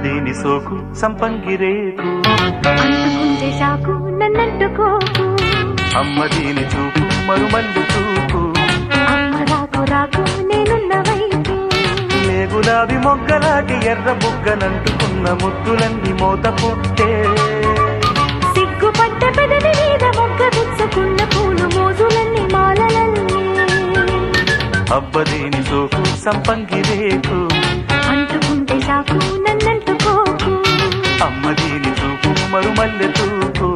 దీని సోకు సంపంగి రేకు అంటుకుంటే షాకు నన్నంటుకోకు అమ్మ దీని చూపు మరుమల్లి చూపు అమ్మ రాకు రాకు నేనున్న వైపు నే గులాబీ మొగ్గలాంటి ఎర్ర బుగ్గనంటుకున్న ముద్దులన్నీ మోత పుట్టే సిగ్గుపడ్డ పెదవి మీద మొగ్గ గుచ్చుకున్న పూలు మోజులన్నీ మాలలన్నీ అబ్బ దీని సోకు సంపంగి రేకు అంటుకుంటే షాకు నన్నంటుకోకు అమ్మ దీని చూపు మరుమల్లె చూపు